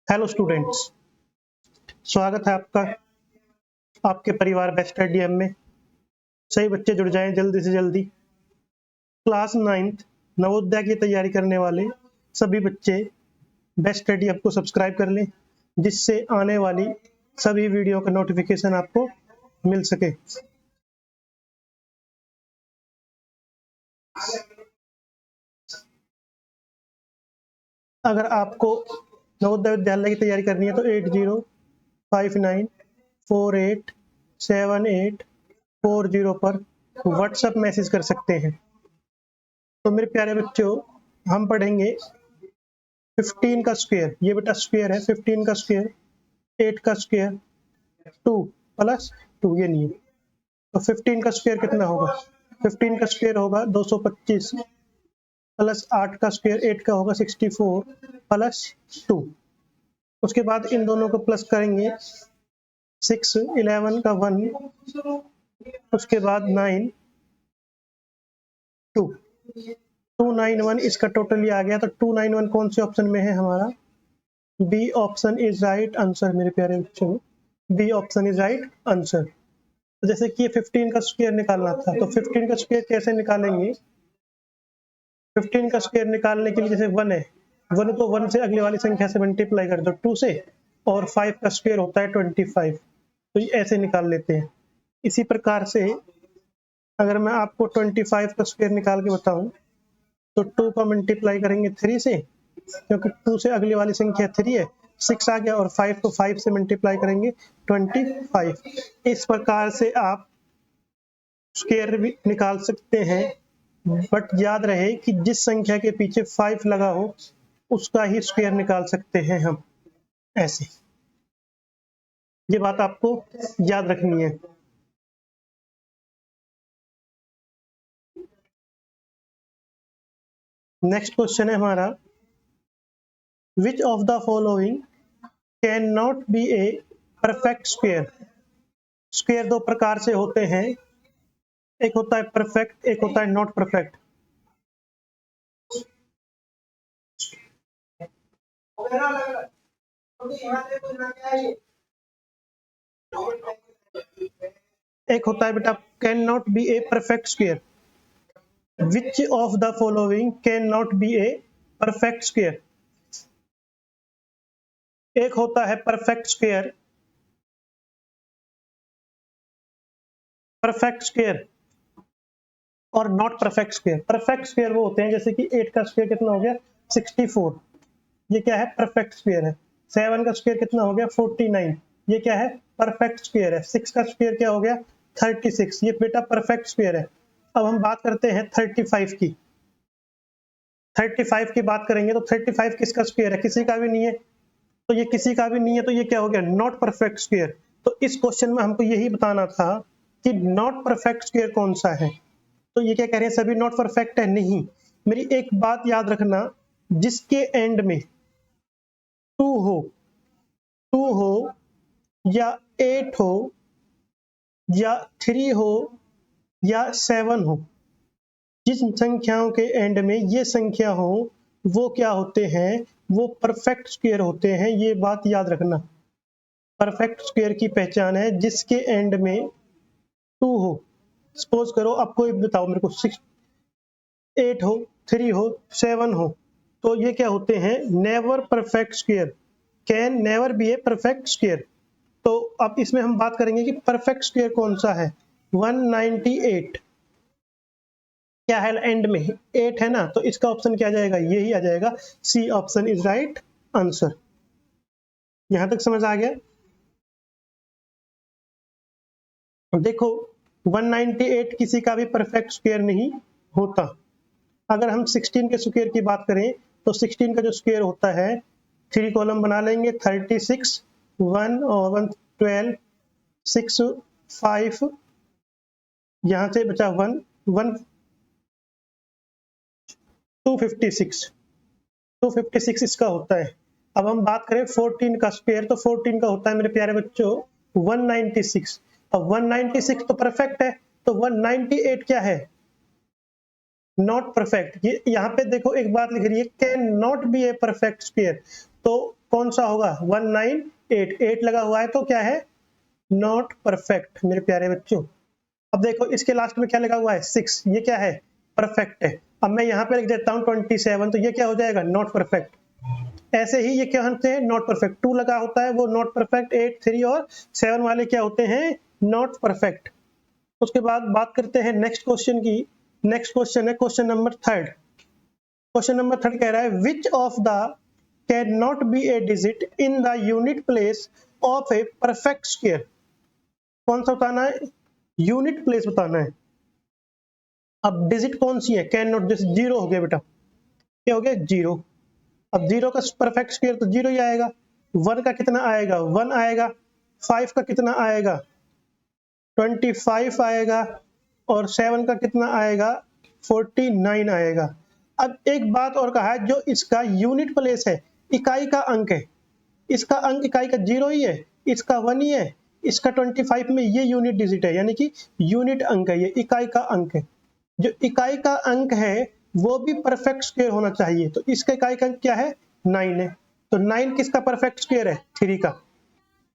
Hello students, स्वागत है आपका आपके परिवार बेस्ट आईडीएम में। सही बच्चे जुड़ जाएं जल्दी से जल्दी। क्लास 9th नवोदय की तैयारी करने वाले सभी बच्चे बेस्ट आईडीएम को सब्सक्राइब कर लें, जिससे आने वाली सभी वीडियो का नोटिफिकेशन आपको मिल सके। अगर आपको नवोदय विद्यालय की तैयारी करनी है तो 8059487840 पर व्हाट्सएप मैसेज कर सकते हैं। तो मेरे प्यारे बच्चों, हम पढ़ेंगे 15 का स्क्वायर। ये बेटा स्क्वायर है, 15 का स्क्वायर, 8 का स्क्वायर, 2 प्लस 2, ये नहीं है। तो 15 का स्क्वायर कितना होगा? 15 का स्क्वायर होगा 225 प्लस 8 का स्क्वायर, 8 का होगा 64 प्लस 2। उसके बाद इन दोनों को प्लस करेंगे, 6 11 का 1, उसके बाद 9 2 291, इसका टोटल ये आ गया। तो 291 कौन से ऑप्शन में है हमारा? B option is right answer मेरे प्यारे बच्चों, B option is right answer. तो जैसे कि 15 का स्क्वायर निकालना था, तो 15 का स्क्वायर कैसे निकालेंगे? 15 का स्क्वायर निकालने के लिए जैसे 1 है, 1 तो 1 से अगली वाली संख्या से मल्टीप्लाई कर दो 2 से, और 5 का स्क्वायर होता है 25, तो ये ऐसे निकाल लेते हैं। इसी प्रकार से अगर मैं आपको 25 का स्क्वायर निकाल के बताऊं तो 2 का मल्टीप्लाई करेंगे 3 से, क्योंकि 2 से अगली वाली संख्या 3 है, 6 आ गया, और 5 को 5 से मल्टीप्लाई करेंगे 25। इस प्रकार से आप स्क्वायर भी निकाल सकते हैं, बट याद रहे कि जिस संख्या के पीछे 5 लगा हो उसका ही स्क्वायर निकाल सकते हैं हम, ऐसे। ये बात आपको याद रखनी है। नेक्स्ट क्वेश्चन है हमारा, which of the following can not be A perfect square? Square दो प्रकार से होते हैं, एक होता है परफेक्ट, एक होता है नॉट परफेक्ट। एक होता है बेटा can not be A perfect square. Which of the following can not be A perfect square? एक होता है परफेक्ट स्क्वायर, परफेक्ट स्क्वायर और not perfect square. Perfect square वो होते हैं जैसे कि 8 का स्क्वायर कितना हो गया? 64, ये क्या है? परफेक्ट स्क्वायर है। 7 का स्क्वायर कितना हो गया? 49, ये क्या है? परफेक्ट स्क्वायर है। 6 का स्क्वायर क्या हो गया? 36, ये बेटा परफेक्ट स्क्वायर है। अब हम बात करते हैं 35 की। 35 की बात करेंगे तो 35 किसका स्क्वायर है? किसी का भी नहीं है, तो ये किसी का भी नहीं है, तो ये क्या हो गया? Not perfect square. तो इस क्वेश्चन में हमको यही बताना था कि नॉट परफेक्ट स्क्वायर कौन सा है। तो ये क्या कह रहे हैं? सभी नॉट परफेक्ट है? नहीं। मेरी एक बात याद रखना, जिसके एंड में 2 हो, 2 हो या 8 हो या 3 हो या 7 हो, जिस संख्याओं के एंड में ये संख्या हो वो क्या होते हैं? वो परफेक्ट स्क्वायर होते हैं। ये बात याद रखना। परफेक्ट स्क्वायर की पहचान है जिसके एंड में 2 हो। सपोज करो, अब कोई बताओ मेरे को, 6 8 हो, 3 हो, 7 हो, तो ये क्या होते हैं? Never perfect square, can never be A perfect square. तो अब इसमें हम बात करेंगे कि परफेक्ट स्क्वायर कौन सा है। 198 क्या है? एंड में 8 है ना, तो इसका ऑप्शन क्या आ जाएगा? यही आ जाएगा, C option is right answer. यहां तक समझ आ गया? देखो, 198 किसी का भी परफेक्ट स्क्वायर नहीं होता। अगर हम 16 के स्क्वायर की बात करें तो 16 का जो स्क्वायर होता है, 3 कॉलम बना लेंगे, 36 1 और 1 12 6 5, यहां से बचा 1 1 256, 256 इसका होता है। अब हम बात करें 14 का स्क्वायर, तो 14 का होता है मेरे प्यारे बच्चों 196। अब 196 तो परफेक्ट है, तो 198 क्या है? Not perfect. ये यहाँ पे देखो एक बात लिख रही है, can not be A perfect square. तो कौन सा होगा 198, 8 लगा हुआ है तो क्या है नॉट परफेक्ट मेरे प्यारे बच्चों। अब देखो इसके लास्ट में क्या लगा हुआ है 6, ये क्या है परफेक्ट है। अब मैं यहाँ पे लिख देता हूँ 27, तो ये क्या हो जाएगा नॉट परफेक्ट। ऐसे ही ये क्या होते हैं नॉट परफेक्ट, 2 लगा होता है वो नॉट परफेक्ट, 8, 3 और 7 वाले क्या होते हैं नॉट परफेक्ट। उसके बाद बात करते हैं नेक्स्ट क्वेश्चन की। नेक्स्ट क्वेश्चन है क्वेश्चन नंबर 3। क्वेश्चन नंबर 3 कह रहा है which of the can not be A digit in the unit place of A perfect square. कौन सा बताना है यूनिट प्लेस बताना है। अब डिजिट कौन सी है कैन नॉट, जैसे 0 हो गया बेटा, क्या हो गया 0। अब 0 का परफेक्ट स्क्वायर तो 0 ही आएगा। 1 का कितना आएगा 1 आएगा। 5 का कितना आएगा 25 आएगा। और 7 का कितना आएगा 49 आएगा। अब एक बात और कहा है जो इसका यूनिट प्लेस है, इकाई का अंक है, इसका अंक इकाई का 0 ही है, इसका 1 ही है, इसका 25 में ये यूनिट डिजिट है, यानी कि यूनिट अंक है, ये इकाई का अंक है। जो इकाई का अंक है वो भी परफेक्ट स्क्वायर होना चाहिए, तो इसका इकाई का अंक क्या है 9 है। तो 9 किसका परफेक्ट स्क्वायर है 3 का,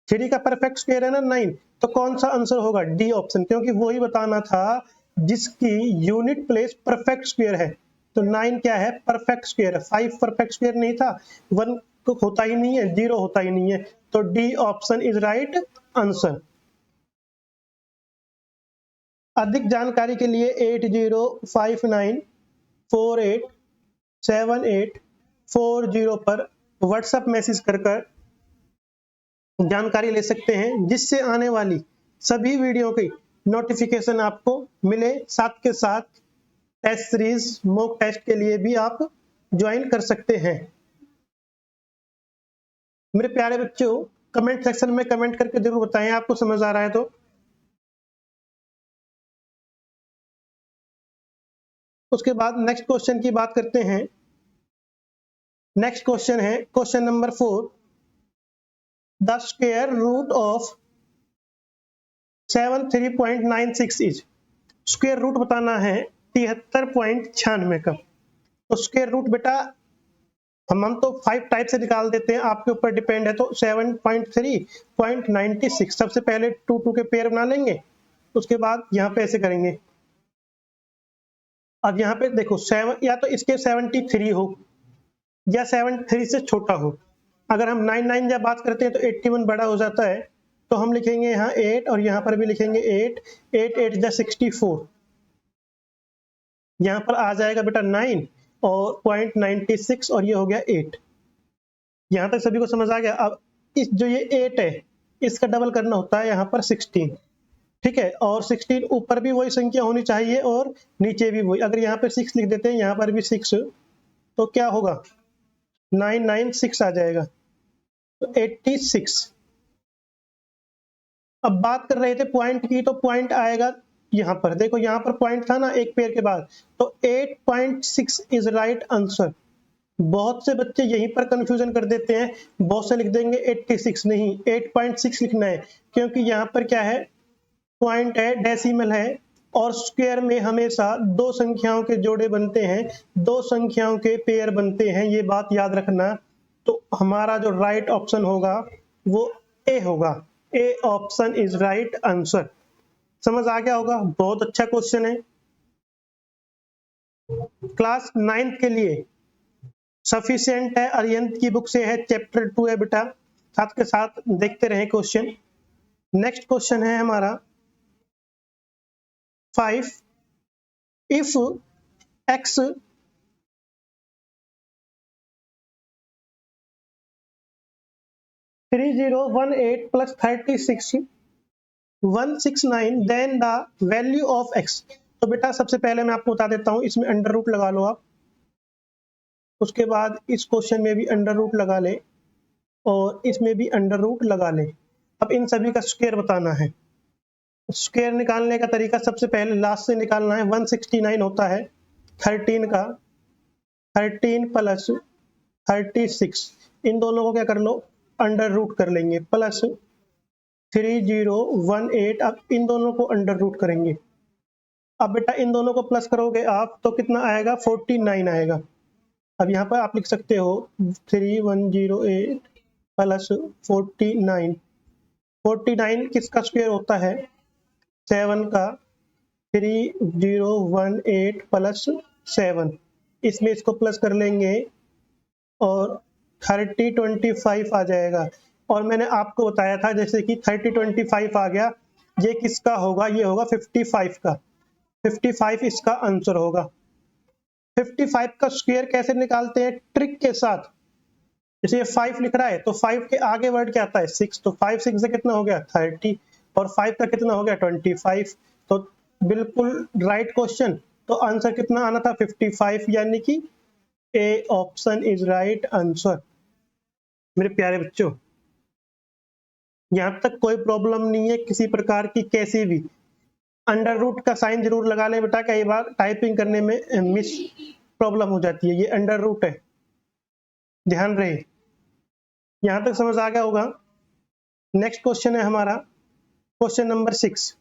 3 का परफेक्ट स्क्वायर है ना 9। तो कौन सा आंसर होगा डी ऑप्शन, क्योंकि वो ही बताना था जिसकी यूनिट प्लेस परफेक्ट स्क्वायर है। तो 9 क्या है परफेक्ट स्क्वायर है, 5 परफेक्ट स्क्वायर नहीं था, 1 तो होता ही नहीं है, 0 होता ही नहीं है। तो D option is right answer. अधिक जानकारी के लिए 8059487840 पर व्हाट्सएप मैसेज कर जानकारी ले सकते हैं, जिससे आने वाली सभी वीडियो की नोटिफिकेशन आपको मिले। साथ के साथ टेस्ट सीरीज मॉक टेस्ट के लिए भी आप ज्वाइन कर सकते हैं। मेरे प्यारे बच्चों कमेंट सेक्शन में कमेंट करके जरूर बताएं आपको समझ आ रहा है तो। उसके बाद नेक्स्ट क्वेश्चन की बात करते हैं। नेक्स्ट क्वेश्चन है question number 4। The square root of 73.96 is. Square root बताना है 73.96 का। तो स्क्वायर रूट बेटा हम तो 5 टाइप से निकाल देते हैं, आपके ऊपर डिपेंड है। तो 7.3.96 सबसे पहले 2 2 के पेयर बना लेंगे, उसके बाद यहाँ पे ऐसे करेंगे। अब यहाँ पे देखो 7 या तो इसके 73 हो या 73 से छोटा हो। अगर हम 99 जब बात करते हैं तो 81 बड़ा हो जाता है, तो हम लिखेंगे यहाँ 8 और यहाँ पर भी लिखेंगे 8, 8 8 जा 64। यहाँ पर आ जाएगा बेटा 9 और 0.96 और ये हो गया 8। यहाँ तक सभी को समझ आ गया। अब इस जो ये 8 है इसका डबल करना होता है यहाँ पर 16, ठीक है। और 16 ऊपर भी वही संख्या होनी चाहिए और नीचे भी वही। अगर यहाँ पे 6 लिख देते हैं यहाँ पर भी 6, तो क्या होगा 996 आ जाएगा, तो 86। अब बात कर रहे थे पॉइंट की, तो पॉइंट आएगा यहाँ पर। देखो यहाँ पर पॉइंट था ना एक पेयर के बाद, तो 8.6 इज राइट आंसर। बहुत से बच्चे यहीं पर कंफ्यूजन कर देते हैं, बहुत से लिख देंगे 86, नहीं 8.6 लिखना है, क्योंकि यहाँ पर क्या है पॉइंट है, डेसिमल है, और स्क्वायर में हमेशा 2 संख्याओं के जोड़े बनते हैं, 2 संख्याओं के पेयर बनते हैं, ये बात याद रखना। तो हमारा जो राइट ऑप्शन होगा वो ए होगा। A option is right answer. समझ आ गया होगा, बहुत अच्छा क्वेश्चन है। क्लास 9th के लिए सफिशिएंट है, अरिहंत की बुक से है, चैप्टर 2 है बेटा। साथ के साथ देखते रहे क्वेश्चन। नेक्स्ट क्वेश्चन है हमारा 5। If x 3018 plus 36 169 then the value of x। तो बेटा सबसे पहले मैं आपको बता देता हूं, इसमें अंडर रूट लगा लो आप। उसके बाद इस क्वेश्चन में भी अंडर रूट लगा ले और इसमें भी अंडर रूट लगा ले। अब इन सभी का स्क्वायर बताना है। स्क्वायर निकालने का तरीका सबसे पहले लास्ट से निकालना है। 169 होता है 13 का, 13 प्लस 36, इन दोनों को क्या कर लो अंडर रूट कर लेंगे, प्लस 3018। अब इन दोनों को अंडर रूट करेंगे। अब बेटा इन दोनों को प्लस करोगे आप तो कितना आएगा 49 आएगा। अब यहाँ पर आप लिख सकते हो 3108 प्लस 49। 49 किसका स्क्वायर होता है? 7 का। 3018 प्लस 7, इसमें इसको प्लस कर लेंगे और 3025 आ जाएगा। और मैंने आपको बताया था जैसे कि 3025 आ गया, ये किसका होगा? ये होगा 55 का। 55 इसका आंसर होगा। 55 का स्क्वायर कैसे निकालते हैं? ट्रिक के साथ। जैसे ये 5 लिख रहा है तो 5 के आगे वर्ड क्या आता है? 6, तो 5 6 से कितना हो गया? 30, और 5 का कितना हो गया? 25। तो बिल्कुल राइट क्वेश्चन। तो आंसर कितना आना था? 55, यानी कि A option is right answer. मेरे प्यारे बच्चों, यहाँ तक कोई प्रॉब्लम नहीं है किसी प्रकार की, कैसी भी। अंडर रूट का साइन जरूर लगा लें बेटा, कई बार टाइपिंग करने में मिस प्रॉब्लम हो जाती है। ये अंडर रूट है, ध्यान रहे। यहां तक समझ आ गया होगा। नेक्स्ट क्वेश्चन है हमारा क्वेश्चन नंबर 6,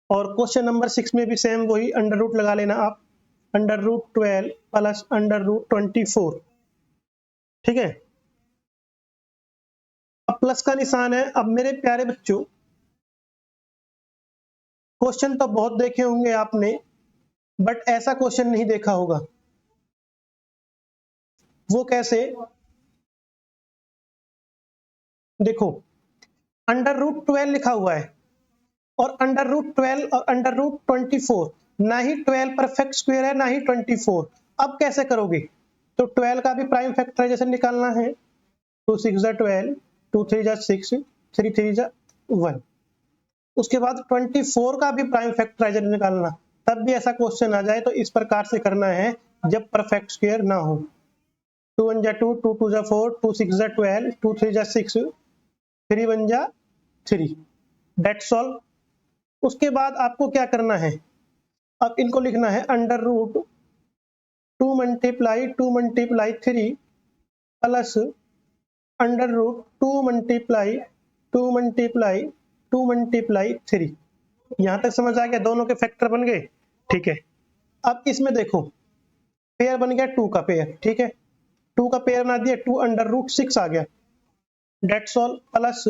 और क्वेश्चन नंबर 6 में भी सेम वही अंडर रूट लगा लेना आप। Under root 12 plus under root 24, ठीक है। अब प्लस का निशान है। अब मेरे प्यारे बच्चों, क्वेश्चन तो बहुत देखे होंगे आपने, बट ऐसा क्वेश्चन नहीं देखा होगा। वो कैसे? देखो, अंडर रूट 12 लिखा हुआ है, और अंडर रूट 12 और अंडर रूट 24, ना ही 12 परफेक्ट स्क्वायर है ना ही 24। अब कैसे करोगे? तो 12 का भी प्राइम फैक्टराइजेशन निकालना है। 2 6 जा 12, 2 3 जा 6, 3 3 जा 1। उसके बाद 24 का भी प्राइम फैक्टराइजेशन निकालना। तब भी ऐसा क्वेश्चन आ जाए तो इस प्रकार से करना है जब परफेक्ट स्क्वायर ना हो। 2 1 जा 2, 2 2 जा 4, 2 6 जा 12, 2 3 जा 6, 3 1 जा 3। That's all. उसके बाद आपको क्या करना है? अब इनको लिखना है under root 2 multiply 2 multiply 3 plus under root 2 multiply 2 multiply 2 multiply 3। यहां तक समझ आ गया? दोनों के फैक्टर बन गए, ठीक है। अब इसमें देखो, पेयर बन गया 2 का पेयर, ठीक है। 2 का पेयर बना दिया, 2 अंडर रूट 6 आ गया। That's all. प्लस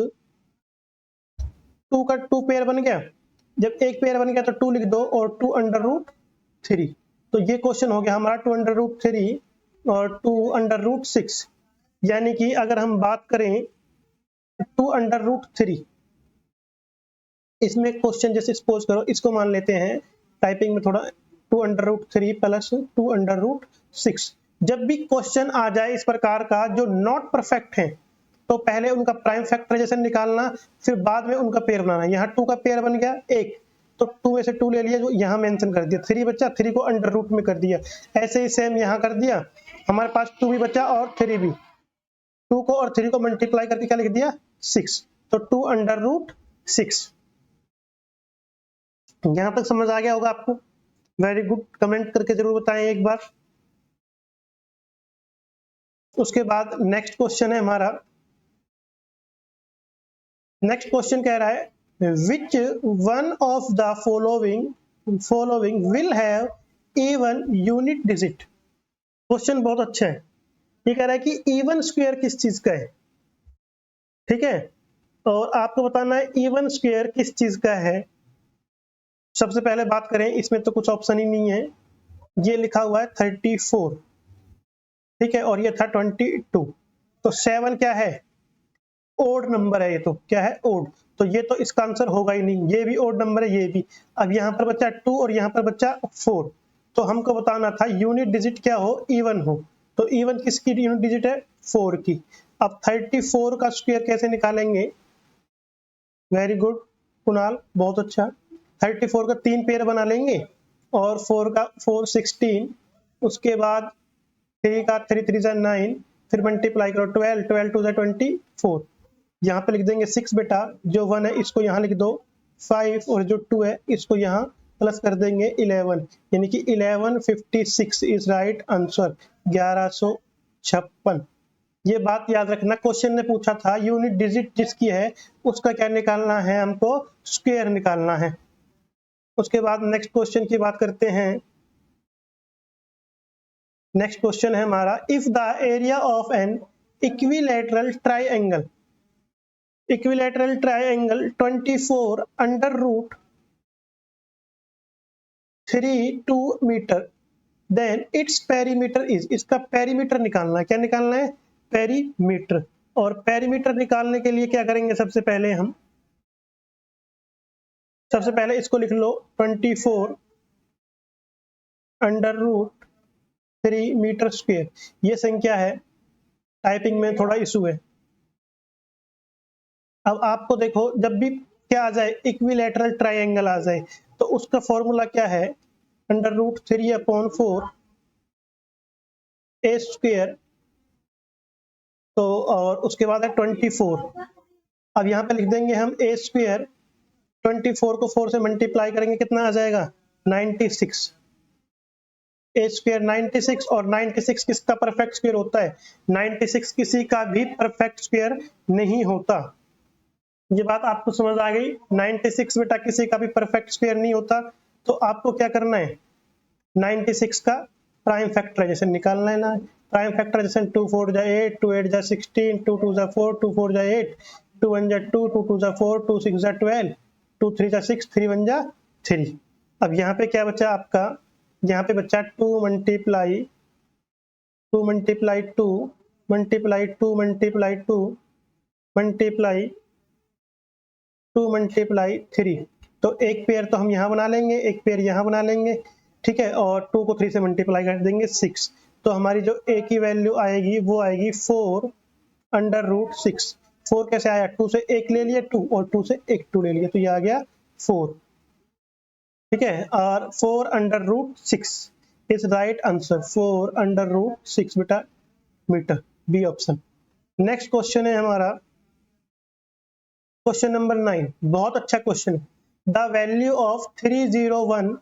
2 का 2 पेयर बन गया। जब एक पेयर बन गया तो 2 लिख दो, और 2 अंडर रूट 3। तो ये क्वेश्चन हो गया हमारा 2 अंडर रूट 3 और 2 अंडर रूट 6। यानी कि अगर हम बात करें 2 अंडर रूट 3, इसमें क्वेश्चन जैसे सपोज करो इसको मान लेते हैं टाइपिंग में थोड़ा, 2 under root 3 plus 2 under root 6। जब भी क्वेश्चन आ जाए इस प्रकार का जो नॉट परफेक्ट है, तो पहले उनका प्राइम फैक्टराइजेशन निकालना, फिर बाद में उनका पेयर बनाना। यहाँ 2 का पेयर बन गया 1, तो 2 में से 2 ले लिया, जो यहाँ मेंशन कर दिया। 3 बचा, 3 को अंडर रूट में कर दिया। ऐसे ही सेम यहाँ कर दिया। हमारे पास 2 भी बचा और 3 भी। 2 को और 3 को मल्टीप्लाई करके क्या लिख दिया? 6। तो 2 अंडर रूट 6। यहां तक समझ आ गया होगा आपको? वेरी गुड, कमेंट करके जरूर बताएं एक बार। उसके बाद नेक्स्ट क्वेश्चन है हमारा। नेक्स्ट क्वेश्चन कह रहा है which one of the following will have even unit digit. Question बहुत अच्छा है। ये कह रहा है कि इवन स्क्वायर किस चीज का है, ठीक है। और आपको बताना है इवन स्क्वायर किस चीज का है। सबसे पहले बात करें, इसमें तो कुछ ऑप्शन ही नहीं है। ये लिखा हुआ है 34, ठीक है, और ये था 22। तो 7 क्या है? ओड नंबर है। ये तो क्या है? ओड। तो ये तो इसका आंसर होगा ही नहीं। ये भी ओड नंबर है, ये भी। अब यहाँ पर बच्चा 2 और यहाँ पर बच्चा 4। तो हमको बताना था यूनिट डिजिट क्या हो? इवन हो। तो इवन किसकी यूनिट डिजिट है? 4 की। अब 34 का स्क्वायर कैसे निकालेंगे? वेरी गुड कुणाल, बहुत अच्छा। 34 का 3 पेयर बना लेंगे, और 4 का 4 16, उसके बाद 3 का 3 3 जा 9, फिर मल्टीप्लाई करो 12, 12 2 जा 24। यहाँ पे लिख देंगे 6 बेटा, जो 1 है इसको यहाँ लिख दो 5, और जो 2 है इसको यहाँ प्लस कर देंगे 11, यानी कि 1156 इज राइट आंसर। 1156। ये बात याद रखना, क्वेश्चन ने पूछा था यूनिट डिजिट जिसकी है उसका क्या निकालना है? हमको स्क्वायर निकालना है। उसके बाद नेक्स्ट क्वेश्चन की बात करते हैं। नेक्स्ट क्वेश्चन है हमारा, if the area of an equilateral triangle, equilateral triangle 24 under root 32 metre, then its perimeter is, इसका पेरीमीटर निकालना है। क्या निकालना है? पेरीमीटर। और पेरीमीटर निकालने के लिए क्या करेंगे? सबसे पहले इसको लिख लो 24 अंडर रूट 3 मीटर स्क्वेयर। ये संख्या है, टाइपिंग में थोड़ा इशू है। अब आपको देखो, जब भी क्या आ जाए, इक्विलैटरल ट्रायंगल आ जाए, तो उसका फॉर्मूला क्या है? अंडर रूट 3/4 ए स्क्वेयर, तो और उसके बाद है 24। अब यहाँ पे लिख देंगे हम ए स्क्वेयर, 24 को 4 से मल्टीप्लाई करेंगे, कितना आ जाएगा? 96। ए स्क्वेयर 96, और 96 किसका परफेक्ट स्क्वेयर होता है? 96 किसी का भी परफेक्ट स्क्वेयर नहीं होता। ये बात आपको समझ आ गई? 96 बेटा किसी का भी परफेक्ट स्क्वेयर नहीं होता। तो आपको क्या करना है? 96 का प्राइम फैक्टराइजेशन निकालना है ना। प्राइम फैक्टराइजेशन 2 4 जा 8, 2 8 जा 16, 2 2 जा 4, 2 4 जा 8, 2 1 जा 2, 2 2 जा 4, 2 6 जा 12, 2 3 जा 6, 3 1 जा 3। अब यहाँ पे क्या बचा आपका? यहाँ पे बचा 2 multiply 2 multiply 2 multiply 2 multiply 2 multiply 2 multiply 3। तो एक पेयर तो हम यहाँ बना लेंगे, एक पेयर यहाँ बना लेंगे, ठीक है। और 2 को 3 से मल्टीप्लाई कर देंगे 6। तो हमारी जो a की वैल्यू आएगी वो आएगी 4 अंडर रूट 6। 4 कैसे आया? 2 से 1 ले लिया 2, और 2 से 1 2 ले लिया, तो ये आ गया 4, ठीक है। और 4 under root 6 is right answer. 4 under root 6 बेटा metre, B option. Next question है हमारा क्वेश्चन नंबर 9। बहुत अच्छा क्वेश्चन है। The value of 301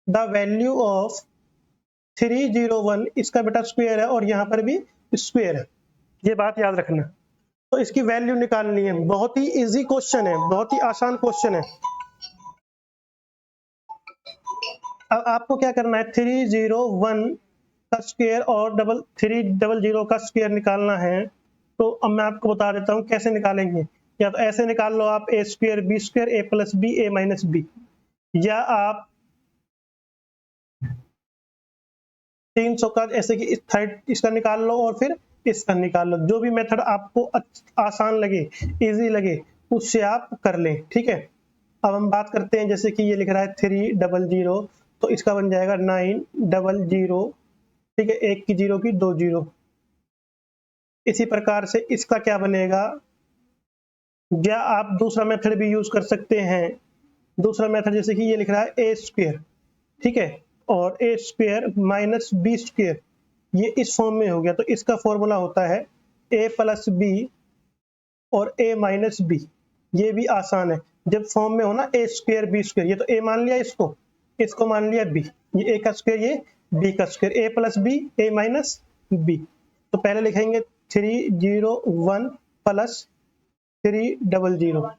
the value of 301 इसका बेटा स्क्वायर है, और यहाँ पर भी स्क्वायर है, ये बात याद रखना। तो इसकी वैल्यू निकालनी है। बहुत ही इजी क्वेश्चन है, बहुत ही आसान क्वेश्चन है। अब आपको क्या करना है? 301 का स्क्वायर और 300 का स्क्वायर निकालना है। तो अब मैं आपको बता देता हूँ कैसे निकालेंगे। या तो ऐसे निकाल लो आप, ए स्क्वायर बी स्क्वायर ए प्लस बी ए माइनस बी, या आप 300 का ऐसे कि थर्ड इसका निकाल लो और फिर इसका निकाल लो। जो भी मेथड आपको आसान लगे, इजी लगे, उससे आप कर लें, ठीक है। अब हम बात करते हैं, जैसे कि ये लिख रहा है 300, तो इसका बन जाएगा 900, ठीक है। एक की जीरो की 2 जीरो। इसी प्रकार से इसका क्या बनेगा? या आप दूसरा मेथड भी यूज कर सकते हैं। दूसरा मेथड जैसे कि ये लिख रहा है ए स्क्वायर, ठीक है, और ए स्क्वायर माइनस बी स्क्वायर, ये इस फॉर्म में हो गया। तो इसका फॉर्मूला होता है ए प्लस बी और ए माइनस बी। ये भी आसान है, जब फॉर्म में हो ना ए स्क्वायर बी स्क्वायर। ये तो ए मान लिया, इसको मान लिया बी, ये ए का स्क्वायर ये बी का स्क्वायर, ए प्लस बी ए माइनस बी। तो पहले लिखेंगे 301 प्लस 300,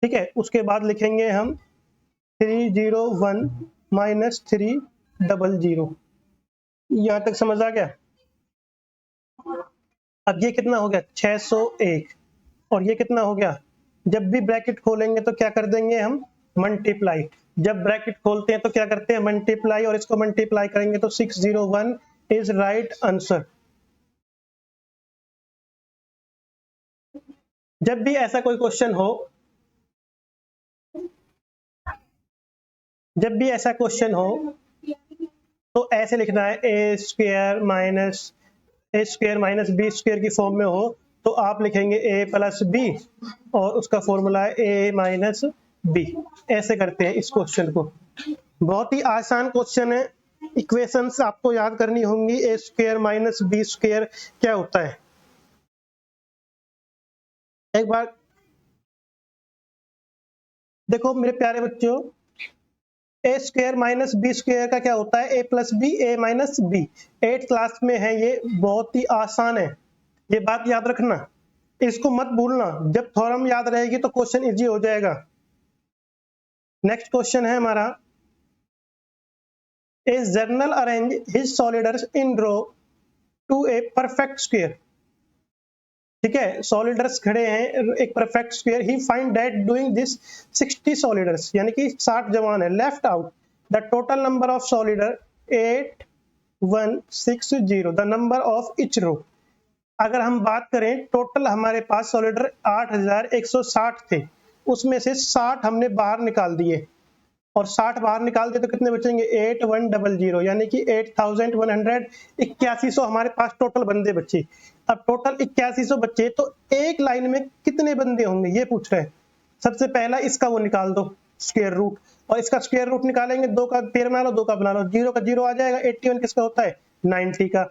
ठीक है। उसके बाद लिखेंगे हम 301 माइनस 300। यहाँ तक समझ आ गया? अब ये कितना हो गया? 601। और ये कितना हो गया? जब भी ब्रैकेट खोलेंगे तो क्या कर देंगे हम? मल्टीप्लाई। जब ब्रैकेट खोलते हैं तो क्या करते हैं? मल्टीप्लाई, और इसको मल्टीप्लाई करेंगे तो 601 इज राइट आंसर। जब भी ऐसा कोई क्वेश्चन हो, तो ऐसे लिखना है a square minus B square की फॉर्म में हो, तो आप लिखेंगे ए प्लस बी और उसका फॉर्मूला है ए माइनस बी। ऐसे करते हैं इस क्वेश्चन को। बहुत ही आसान क्वेश्चन है। इक्वेशंस आपको याद करनी होंगी। ए स्क्वायर माइनस बी स्क्वायर क्या होता है? एक बार देखो मेरे प्यारे बच्चों, ए स्क्वायर माइनस बी स्क्वायर का क्या होता है? ए प्लस बी ए माइनस बी। 8th क्लास में है, ये बहुत ही आसान है, ये बात याद रखना, इसको मत भूलना। जब थ्योरम याद रहेगी तो क्वेश्चन इजी हो जाएगा। नेक्स्ट क्वेश्चन है हमारा A journal arrange his soliders in row to a perfect square. ठीक है, सॉलिडर्स खड़े हैं एक perfect square. He find that doing this 60 soldiers, यानी कि 60 जवान है. Left out the total number of soldier 8160, the number of each row. अगर हम बात करें टोटल हमारे पास सॉलिडर 8160 थे, उसमें से 60 हमने बाहर निकाल दिए और 60 बाहर निकाल दिए तो कितने बचेंगे 8100, यानी कि 8181 हमारे पास टोटल बंदे बचे. अब टोटल 8100 बचे तो एक लाइन में कितने बंदे होंगे ये पूछ रहे हैं. सबसे पहला इसका वो निकाल दो स्क्वायर रूट, और इसका स्क्वायर रूट निकालेंगे, 2 का पेयर बना लो, 2 का बना लो, 0 का 0 आ जाएगा. 81 किसका होता है 90 का.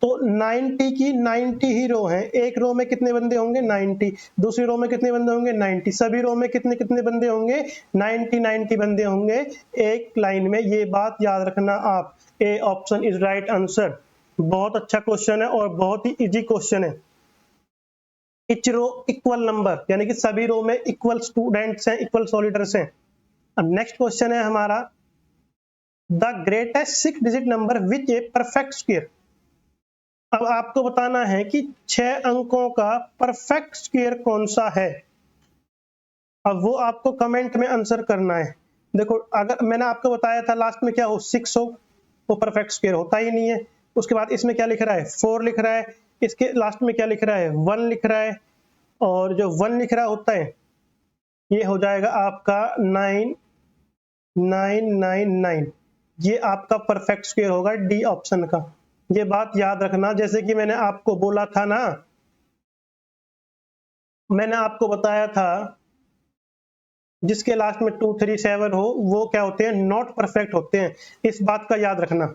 तो 90 की 90 ही रो हैं. एक रो में कितने बंदे होंगे 90, दूसरी रो में कितने बंदे होंगे 90, सभी रो में कितने कितने बंदे होंगे 90 बंदे होंगे एक लाइन में. ये बात याद रखना आप. A option is right answer. बहुत अच्छा क्वेश्चन है और बहुत ही इजी क्वेश्चन है. इच रो इक्वल नंबर, यानी कि सभी रो में इक्वल स्टूडेंट्स हैं, इक्वल सॉलिडर्स हैं. अब नेक्स्ट क्वेश्चन है हमारा the greatest 6 digit number which A perfect square. अब आपको बताना है कि 6 अंकों का परफेक्ट स्क्वायर कौन सा है. अब वो आपको कमेंट में आंसर करना है. देखो अगर मैंने आपको बताया था लास्ट में क्या हो 6 हो, वो परफेक्ट स्क्वायर होता ही नहीं है. उसके बाद इसमें क्या लिख रहा है 4 लिख रहा है, इसके लास्ट में क्या लिख रहा है 1 लिख रहा है, और जो 1 लिख रहा होता है ये हो जाएगा आपका 9999. ये आपका परफेक्ट स्क्वायर होगा डी ऑप्शन का. ये बात याद रखना. जैसे कि मैंने आपको बोला था ना, मैंने आपको बताया था जिसके लास्ट में 237 हो वो क्या होते हैं नॉट परफेक्ट होते हैं. इस बात का याद रखना.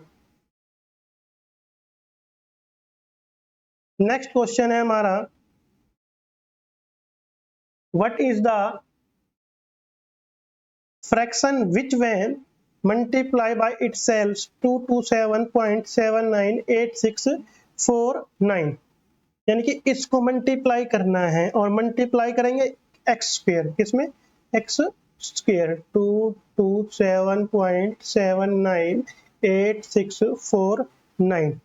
नेक्स्ट क्वेश्चन है हमारा what is the fraction which when multiply by itself 227.798649, यानी कि इसको मल्टीप्लाई करना है और मल्टीप्लाई करेंगे एक्स स्क्वायर, किसमें एक्स स्क्वायर 227.798649.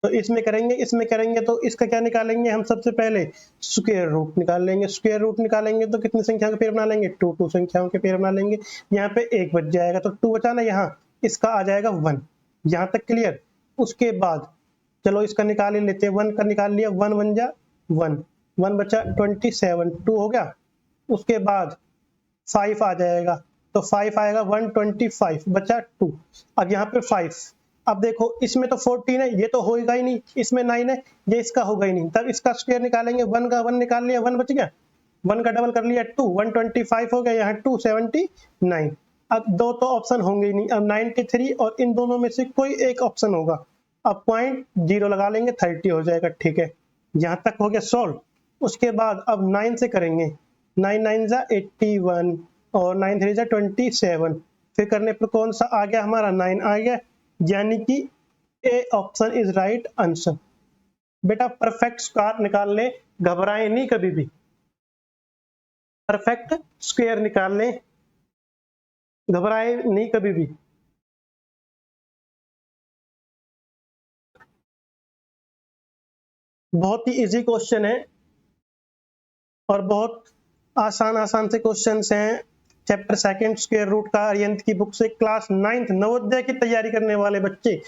तो इसमें करेंगे तो इसका क्या निकालेंगे हम सबसे पहले स्क्वायर रूट निकाल लेंगे. स्क्वायर रूट निकालेंगे तो कितनी संख्याओं के पेयर बना लेंगे 2 संख्याओं के पेयर बना लेंगे. यहाँ पे 1 बच जाएगा तो 2 बचा ना, यहाँ इसका आ जाएगा 1. यहाँ तक क्लियर. उसके बाद चलो इसका निकाल ही लेते हैं. 1 का निकाल लिया, 1 1 जा 1, 1 बचा 27, 2 हो गया. उसके बाद 5 आ जाएगा तो 5 आएगा 125 बचा 2. अब यहाँ पे 5. अब देखो इसमें तो 14 है, ये तो होगा ही नहीं. इसमें 9 है, ये इसका होगा ही नहीं. तब इसका स्क्वायर निकालेंगे. 1 का 1 निकाल लिया, 1 बच गया. 1 का डबल कर लिया 2, 125 हो गया, यहाँ 279. अब दो तो ऑप्शन होंगे ही नहीं. अब 93 और इन दोनों में से कोई एक ऑप्शन होगा. अब पॉइंट 0 लगा लेंगे, 30 हो जाएगा. ठीक है, यहाँ तक हो गया सॉल्व. उसके बाद अब 9 से करेंगे. 9 9 जा 81 और 9 3 जा 27. फिर करने पर कौन सा आ गया हमारा 9 आ गया, यानी कि A option is right answer. बेटा परफेक्ट स्क्वायर निकाल ले, घबराए नहीं कभी भी. परफेक्ट स्क्वायर निकाल ले, घबराए नहीं कभी भी. बहुत ही इजी क्वेश्चन है और बहुत आसान से क्वेश्चंस हैं. चैप्टर 2 स्क्वायर रूट का आर्यंत की बुक से. क्लास 9th नवोदय की तैयारी करने वाले बच्चे,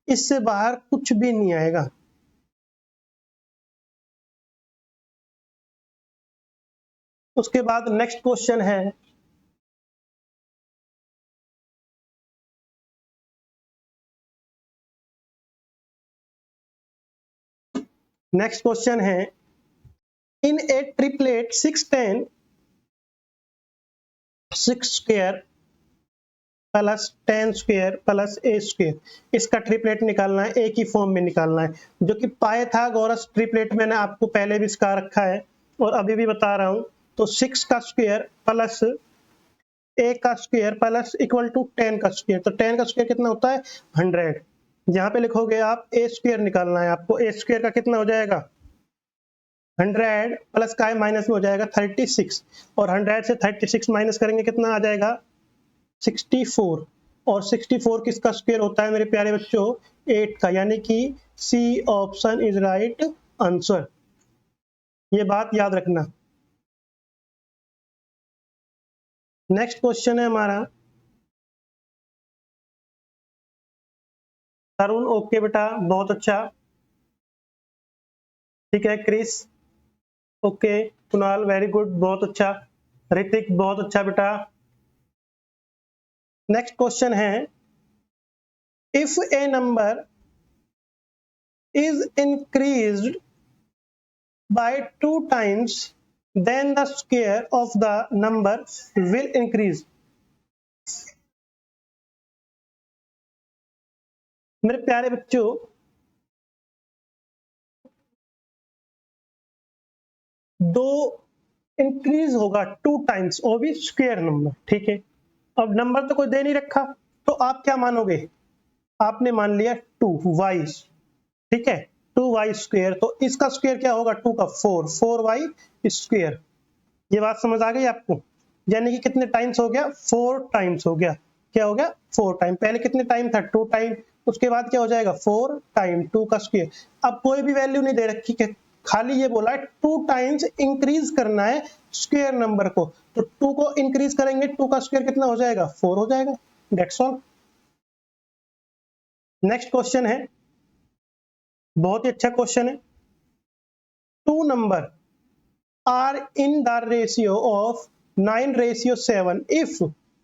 इससे बाहर कुछ भी नहीं आएगा. उसके बाद नेक्स्ट क्वेश्चन है in a triplet 610 6 square plus 10 square plus a square, इसका ट्रिपलेट निकालना है. एक ही फॉर्म में निकालना है, जो कि पाइथागोरस ट्रिपलेट मैंने आपको पहले भी सिखा रखा है और अभी भी बता रहा हूं. तो 6 का स्क्वायर प्लस ए का स्क्वायर प्लस इक्वल टू 10 का स्क्वायर. तो 10 का स्क्वायर कितना होता है 100. यहाँ पे लिखोगे आप ए स्क्वायर निकालना है आपको. ए स्क्वायर का कितना हो जाएगा 100 प्लस का माइनस में हो जाएगा 36, और 100 से 36 माइनस करेंगे कितना आ जाएगा 64. और 64 किसका स्क्वायर होता है मेरे प्यारे बच्चों? 8 का, यानी कि C option is right answer. ये बात याद रखना। नेक्स्ट क्वेश्चन है हमारा, तरुण ओके बेटा बहुत अच्छा, ठीक है। Chris okay, Kunal very good बहुत अच्छा, ऋतिक बहुत अच्छा बेटा। नेक्स्ट क्वेश्चन है, if a number is increased by 2 times then the square of the number will increase। मेरे प्यारे बच्चों, दो इंक्रीज होगा 2 टाइम्स, वो भी स्क्वायर नंबर, ठीक है। अब नंबर तो कोई दे नहीं रखा, तो आप क्या मानोगे? आपने मान लिया 2y, ठीक है, 2y स्क्वायर, तो इसका स्क्वायर क्या होगा? 2 का 4y स्क्वायर। ये बात समझ आ गई आपको? यानी कि कितने टाइम्स हो गया? 4 टाइम्स हो गया। क्या हो गया? 4 टाइम। पहले कितने टाइम था? 2 टाइम, उसके बाद क्या हो जाएगा? 4 टाइम 2 का स्क्वायर। अब कोई भी वैल्यू नहीं दे रखी, खाली ये बोला है 2 टाइम्स इंक्रीज करना है स्क्वायर नंबर को, तो 2 को इंक्रीज करेंगे, 2 का स्क्वायर कितना हो जाएगा? 4 हो जाएगा। That's all. नेक्स्ट क्वेश्चन है, बहुत ही अच्छा क्वेश्चन है। 2 number are in the ratio of 9:7 if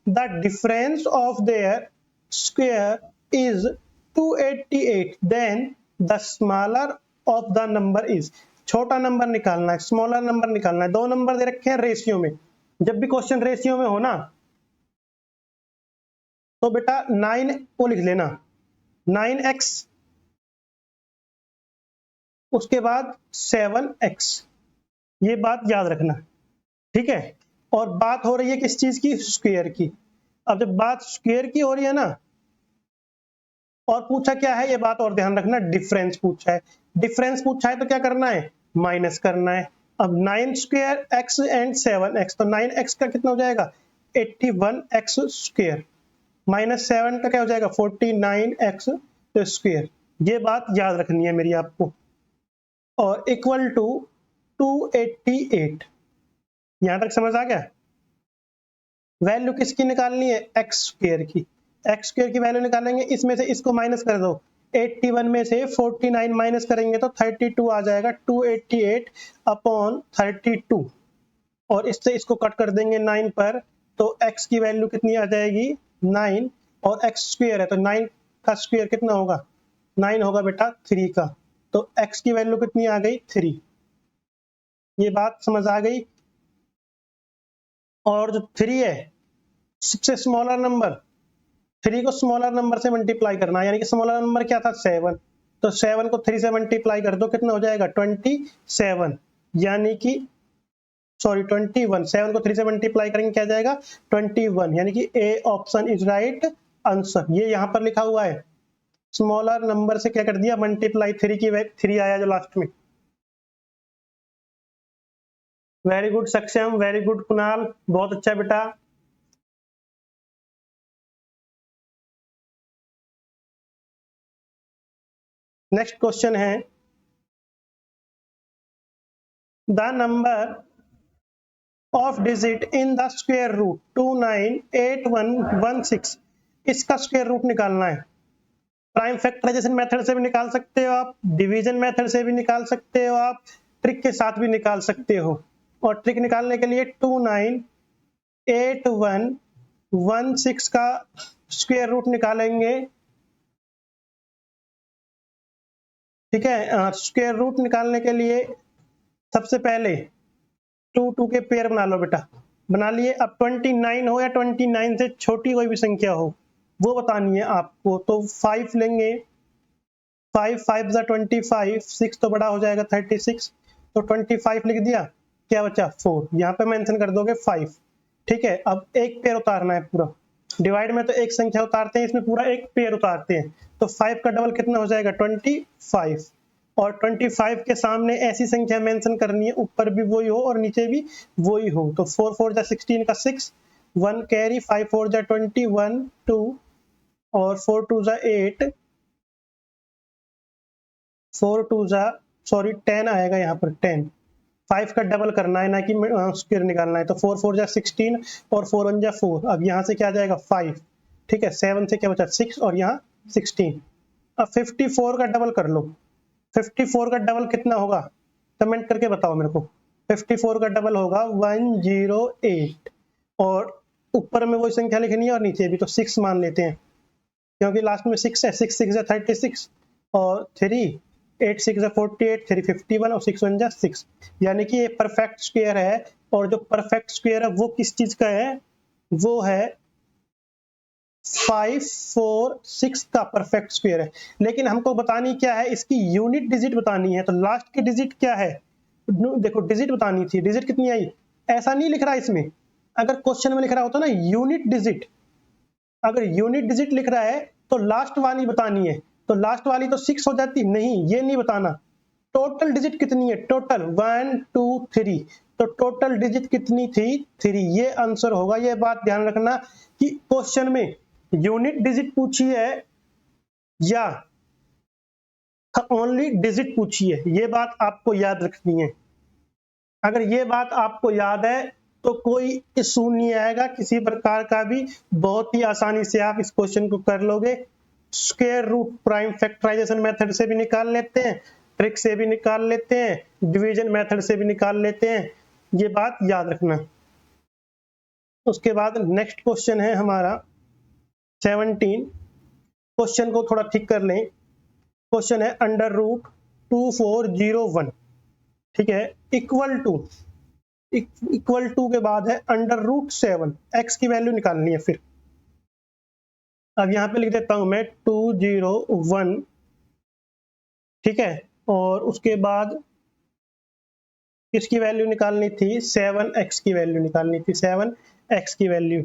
the difference of their square is 288 then the smaller of the number is। छोटा नंबर निकालना है, स्मॉलर नंबर निकालना है। दो नंबर दे रखे हैं रेशियो में। जब भी क्वेश्चन रेशियो में हो ना, तो बेटा 9 को लिख लेना, 9x, उसके बाद 7x, ये बात याद रखना, ठीक है। और बात हो रही है किस चीज की? स्क्वायर की। अब जब बात स्क्वायर की हो रही है ना, और पूछा क्या है, ये बात और ध्यान रखना, डिफरेंस पूछा है। डिफरेंस पूछा है तो क्या करना है? माइनस करना है। अब 9 स्क्वायर एक्स एंड 7x, तो 9x का कितना हो जाएगा? 81x स्क्वायर, माइनस 7 का क्या हो जाएगा? 49x square. ये बात याद रखनी है मेरी आपको। और इक्वल टू 288। यहां तक समझ आ गया? वैल्यू किसकी निकालनी है? एक्स स्क्वायर की। एक्स स्क्वायर की वैल्यू निकालेंगे, इसमें से इसको माइनस कर दो, 81 में से 49 माइनस करेंगे तो 32 आ जाएगा, 288 अपॉन 32, और इससे इसको कट कर देंगे 9 पर, तो x की वैल्यू कितनी आ जाएगी? 9, और x स्क्वायर है तो 9 का स्क्वायर कितना होगा? 9 होगा बेटा 3 का, तो x की वैल्यू कितनी आ गई? 3। ये बात समझ आ गई? और जो 3 है, सबसे स्मॉलर नंबर, 3 को स्मॉलर नंबर से मल्टीप्लाई करना है, यानी कि स्मॉलर नंबर क्या था? 7, तो 7 को 3 से मल्टीप्लाई कर दो, कितना हो जाएगा? 27, यानी कि सॉरी 21, 7 को 3 से मल्टीप्लाई करेंगे क्या जाएगा? 21, यानी कि A option is right answer. ये यहां पर लिखा हुआ है, स्मॉलर नंबर से क्या कर दिया? मल्टीप्लाई, 3 की 3 आया जो लास्ट में। Very good Saksham, very good Kunal, बहुत अच्छा बेटा। नेक्स्ट क्वेश्चन है, the number of digit in the square root 298116, इसका स्क्वायर रूट निकालना है। प्राइम फैक्टराइजेशन मेथड से भी निकाल सकते हो आप, डिवीजन मेथड से भी निकाल सकते हो आप, ट्रिक के साथ भी निकाल सकते हो। और ट्रिक निकालने के लिए 298116 का स्क्वायर रूट निकालेंगे, ठीक है। स्क्वायर रूट निकालने के लिए सबसे पहले 2 के पेयर बना लो बेटा, बना लिए। अब 29 हो या 29 से छोटी कोई भी संख्या हो, वो बतानी है आपको। तो 5 लेंगे, 5 5 जा 25, 6 तो बड़ा हो जाएगा 36, तो 25 लिख दिया, क्या बचा? 4, यहाँ पे मेंशन कर दोगे 5, ठीक है। अब एक पेयर उतारना है पूरा, डिवाइड में तो एक संख्या उतारते हैं, इसमें पूरा एक पेयर उतारते हैं, तो 5 का डबल कितना हो जाएगा? 25, और 25 के सामने ऐसी संख्या मेंशन करनी है, ऊपर भी वही हो और नीचे भी वही हो। तो 4 4 जा 16 का 6, 1 कैरी, 5 4 जा 21, 2 और 4 टू ज़ा 8, 4 टू ज़ा सॉरी 10 आएगा यहाँ पर 10, 5 का डबल करना है ना कि स्क्वायर निकालना है। तो 4 4 जा 16 और 4 1 जा 4। अब यहाँ से क्या जाएगा 5, ठीक है। 7 से क्या बचा 6 और यहाँ 16। अब 54 का डबल कर लो। 54 का डबल कितना होगा, कमेंट करके बताओ मेरे को। 54 का डबल होगा 108, और ऊपर में वही संख्या लिखनी है और नीचे भी तो 6 मान लेते हैं, क्योंकि लास्ट में 6 है। 6 6 36 और 3 8 6 48, 3 51 और 6 1 6, यानी कि ये परफेक्ट स्क्वायर है। और जो परफेक्ट स्क्वायर है वो किस चीज का है, वो है 5 4 6 का परफेक्ट स्क्वायर है। लेकिन हमको बतानी क्या है, इसकी यूनिट डिजिट बतानी है। तो लास्ट की डिजिट क्या है, देखो डिजिट बतानी थी, डिजिट कितनी आई। ऐसा नहीं लिख रहा इसमें, अगर क्वेश्चन में लिख रहा होता ना यूनिट डिजिट, अगर यूनिट डिजिट लिख रहा है तो लास्ट वाली बतानी है। तो लास्ट वाली तो 6 हो जाती, नहीं ये नहीं बताना। टोटल डिजिट कितनी है, टोटल 1 2 3, तो टोटल डिजिट कितनी थी 3, ये आंसर होगा। ये बात ध्यान रखना कि क्वेश्चन में यूनिट डिजिट पूछी है या ओनली डिजिट पूछी है, ये बात आपको याद रखनी है। अगर ये बात आपको याद है तो कोई इशू नहीं आएगा किसी प्रकार का भी, बहुत ही आसानी से आप इस क्वेश्चन को कर लोगे। Square root prime factorization method से भी निकाल लेते हैं, ट्रिक से भी निकाल लेते हैं, डिवीजन मेथड से भी निकाल लेते हैं, ये बात याद रखना। उसके बाद नेक्स्ट क्वेश्चन है हमारा 17। क्वेश्चन को थोड़ा ठीक कर लें। क्वेश्चन है अंडर रूट 2401, ठीक है, इक्वल टू के बाद है अंडर रूट 7, एक्स की वैल्यू निकालनी है। फिर अब यहाँ पे लिख देता हूं मैं 201, ठीक है, और उसके बाद किसकी वैल्यू निकालनी थी, 7x की वैल्यू निकालनी थी, 7x की वैल्यू।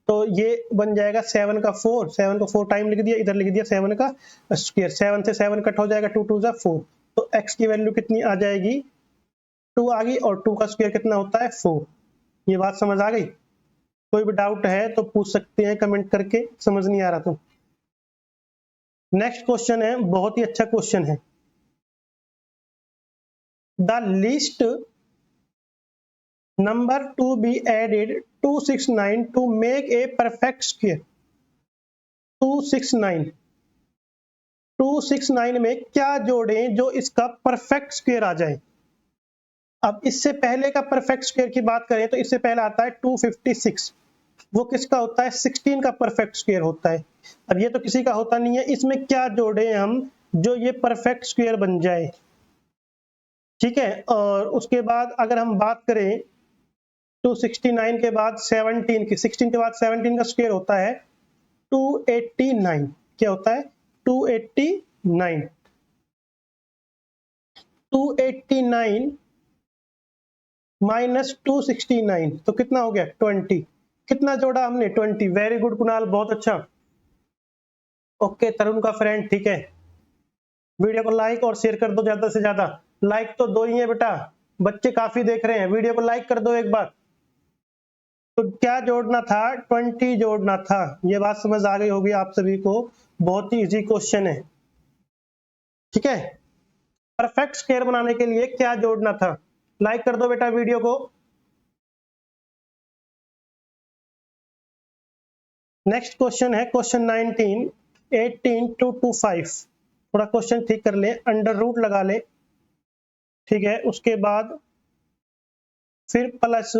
तो ये बन जाएगा 7 का 4, 7 को 4 टाइम लिख दिया, इधर लिख दिया 7 का स्क्वायर, 7 से 7 कट हो जाएगा, 2 2 जा 4। तो x की वैल्यू कितनी आ जाएगी, 2 आ गई, और 2 का स्क्वायर कितना होता है 4। ये बात समझ आ गई। कोई भी डाउट है तो पूछ सकते हैं कमेंट करके, समझ नहीं आ रहा तो। नेक्स्ट क्वेश्चन है, बहुत ही अच्छा क्वेश्चन है। The least number to be added 269 to make a perfect square. 269 में क्या जोड़ें जो इसका परफेक्ट स्क्वायर आ जाए। अब इससे पहले का परफेक्ट स्क्वायर की बात करें तो इससे पहले आता है 256, वो किसका होता है, 16 का परफेक्ट स्क्वायर होता है। अब ये तो किसी का होता नहीं है, इसमें क्या जोड़े हम जो ये परफेक्ट स्क्वायर बन जाए, ठीक है। और उसके बाद अगर हम बात करें 269 के बाद 17 की, 16 के बाद 17 का स्क्वायर होता है 289, क्या होता है 289। 289 माइनस 269 तो कितना हो गया 20। कितना जोड़ा हमने 20। वेरी गुड कुणाल, बहुत अच्छा। ओके तरुण का फ्रेंड, ठीक है। वीडियो को लाइक और शेयर कर दो ज्यादा से ज्यादा। लाइक तो 2 ही है बेटा, बच्चे काफी देख रहे हैं, वीडियो को लाइक कर दो एक बार। तो क्या जोड़ना था, 20 जोड़ना था। ये बात समझ आ गई होगी आप सभी को, बहुत ही इजी क्वेश्चन है, ठीक है। परफेक्ट स्क्वायर बनाने के लिए क्या जोड़ना था, लाइक कर दो बेटा वीडियो को। नेक्स्ट क्वेश्चन है क्वेश्चन 19, 18 टू 25। थोड़ा क्वेश्चन ठीक कर ले, अंडर रूट लगा ले, ठीक है। उसके बाद फिर प्लस,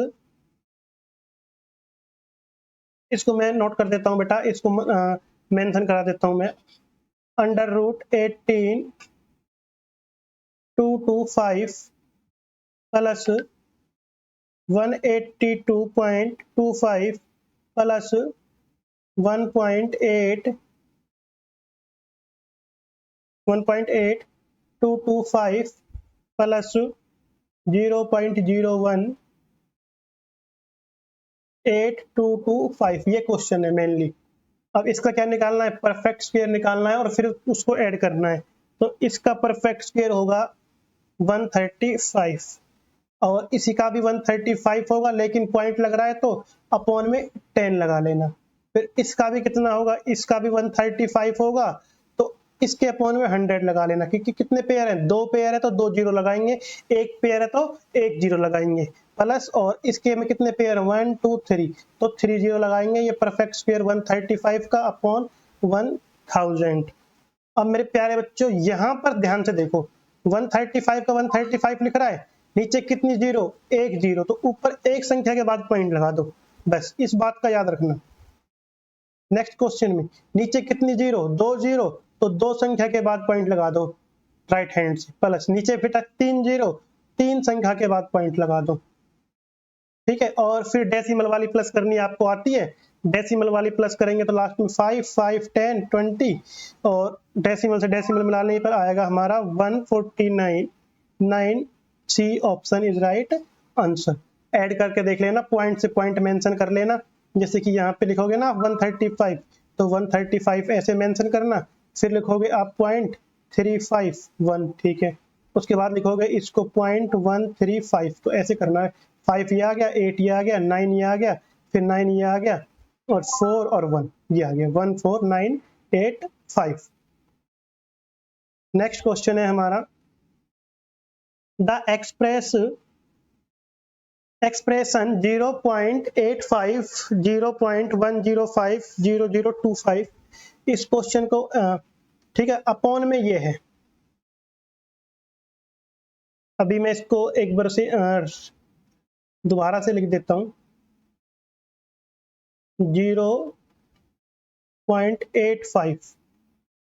इसको मैं नोट कर देता हूं बेटा, इसको मेंशन करा देता हूं मैं। Under root 18 225 plus 182.25 plus 1.8 225 plus 0.01 8225, ये क्वेश्चन है मेनली। अब इसका क्या निकालना है, परफेक्ट स्क्वायर निकालना है और फिर उसको ऐड करना है। तो इसका परफेक्ट स्क्वायर होगा 135 और इसी का भी 135 होगा, लेकिन पॉइंट लग रहा है तो अपॉन में 10 लगा लेना। फिर इसका भी कितना होगा, इसका भी 135 होगा, तो इसके अपॉन में 100 लगा लेना, क्योंकि कितने पेयर हैं, 2 पेयर है तो 2 जीरो लगाएंगे, 1 पेयर है तो 1 जीरो लगाएंगे, प्लस और इसके में कितने पेयर, 1 2 3, तो 3 जीरो लगाएंगे। ये परफेक्ट स्क्वायर 135 का अपॉन 1000। अब मेरे प्यारे बच्चों यहां पर ध्यान से देखो, 135 का 135 लिख रहा है, नीचे कितनी जीरो, 1 जीरो, तो ऊपर एक संख्या के बाद पॉइंट लगा दो, बस इस बात का याद रखना। नेक्स्ट क्वेश्चन में नीचे कितनी जीरो, 2 जीरो, तो 2 संख्या के बाद पॉइंट लगा दो राइट हैंड से, प्लस नीचे फिर 3 जीरो, 3 संख्या के बाद पॉइंट लगा दो, ठीक है। और फिर डेसिमल वाली प्लस करनी आपको आती है, डेसिमल वाली प्लस करेंगे तो लास्ट में 5 5 10 20, और डेसिमल से डेसिमल मिलाने पर आएगा हमारा 149। 9 C option is right answer. Add करके देख लेना, पॉइंट से पॉइंट मेंशन कर लेना, जैसे कि यहाँ पे लिखोगे ना 135, तो 135 ऐसे मेंशन करना, फिर लिखोगे आप पॉइंट 351, ठीक है। उसके बाद लिखोगे इसको पॉइंट 135, तो ऐसे करना है, 5 ये आ गया, 8 ये आ गया, 9 ये आ गया, फिर 9 ये आ गया, और 4 और 1 ये आ गया, 14985। नेक्स्ट क्वेश्चन है हमारा, द एक्सप्रेशन 0.85 0.105 0025, इस क्वेश्चन को ठीक है अपॉन में ये है। अभी मैं इसको एक बार से दोबारा से लिख देता हूं, 0.85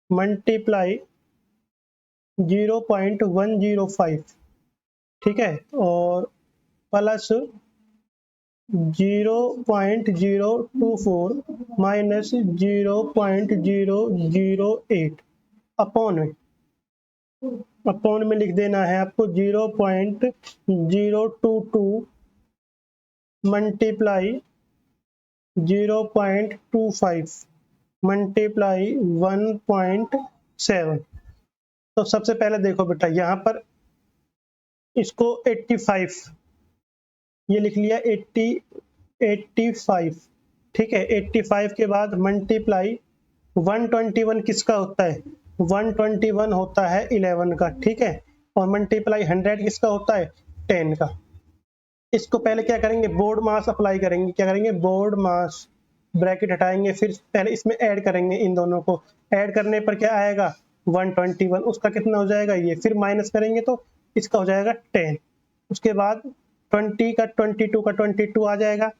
मल्टीप्लाई 0.105, ठीक है, और प्लस 0.024 माइनस 0.008 अपॉन में लिख देना है आपको 0.022 मल्टीप्लाई 0.25 मल्टीप्लाई 1.7। तो सबसे पहले देखो बेटा, यहाँ पर इसको 85 ये लिख लिया, 85, ठीक है। 85 के बाद मल्टीप्लाई 121 किसका होता है, 121 होता है 11 का, ठीक है, और मल्टीप्लाई 100 किसका होता है, 10 का। इसको पहले क्या करेंगे, बोर्ड मास अप्लाई करेंगे, क्या करेंगे, बोर्ड मास, ब्रैकेट हटाएंगे, फिर पहले इसमें ऐड करेंगे, इन दोनों को ऐड करने पर क्या आएगा 121, उसका कितना हो जाएगा ये, फिर माइनस करेंगे तो इसका हो जाएगा 10, उसके बाद 20 का 22 का 22 आ जाएगा,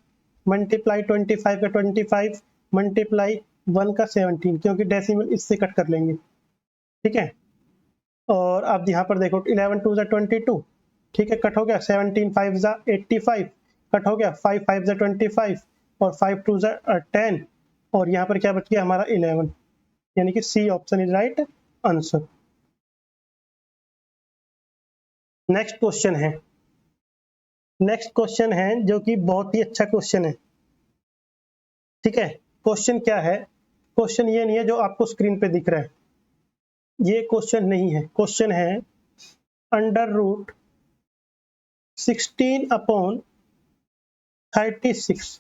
मल्टीप्लाई 25 का 25 मल्टीप्लाई 1 का 17, क्योंकि डेसिमल इससे कट कर लेंगे, ठीक है। और अब यहाँ पर देखो 11 2 22, ठीक है, कट हो गया, 17 5 85, कट हो गया, 5 5 25, और 5 2 10, और यहाँ पर क्या बच गया हमारा 11, यानी कि C option is right answer. Next question है जो कि बहुत ही अच्छा क्वेश्चन है, ठीक है। क्वेश्चन क्या है, क्वेश्चन ये नहीं है जो आपको स्क्रीन पे दिख रहा है, ये क्वेश्चन नहीं है, क्वेश्चन है under root 16 upon 36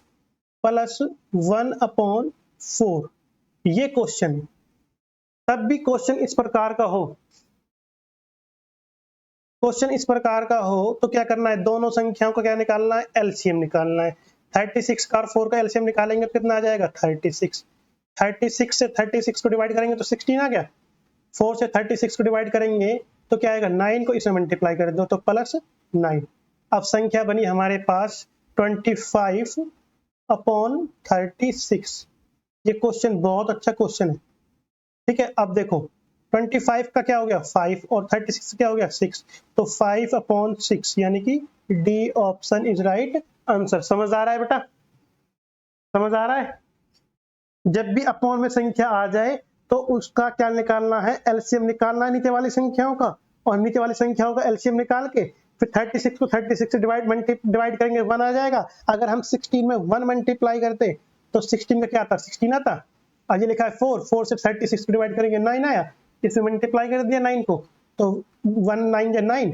plus 1 upon 4, ये क्वेश्चन है। तब भी क्वेश्चन इस प्रकार का हो, तो क्या करना है, दोनों संख्याओं को क्या निकालना है, एलसीएम निकालना है। 36 का और 4 का एलसीएम निकालेंगे तो कितना आ जाएगा, 36। 36 से 36 को डिवाइड करेंगे तो 16 आ गया, 4 से 36 को डिवाइड करेंगे तो क्या आएगा, 9 को इसमें मल्टीप्लाई कर दो तो प्लस 9। अब संख्या बनी हमारे पास 25 अपॉन 36। ये क्वेश्चन बहुत अच्छा क्वेश्चन है, ठीक है। अब देखो 25 का क्या हो गया 5, और 36 क्या हो गया 6, तो 5 अपॉन 6, यानी कि D option is right answer. समझ आ रहा है बेटा, समझ आ रहा है। जब भी अपॉन में संख्या आ जाए तो उसका क्या निकालना है, एलसीएम निकालना है नीचे वाली संख्याओं का, और नीचे वाली संख्याओं का एलसीएम निकाल के फिर 36 को 36 से डिवाइड करेंगे 1 आ जाएगा। अगर हम 16 में 1 मल्टीप्लाई करते तो 16 का क्या आता, 16 आता। आज ये लिखा है 4 से 36 को डिवाइड करेंगे 9 आया, इसमें मल्टीप्लाई कर दिया 9 को, तो 1 9 या 9,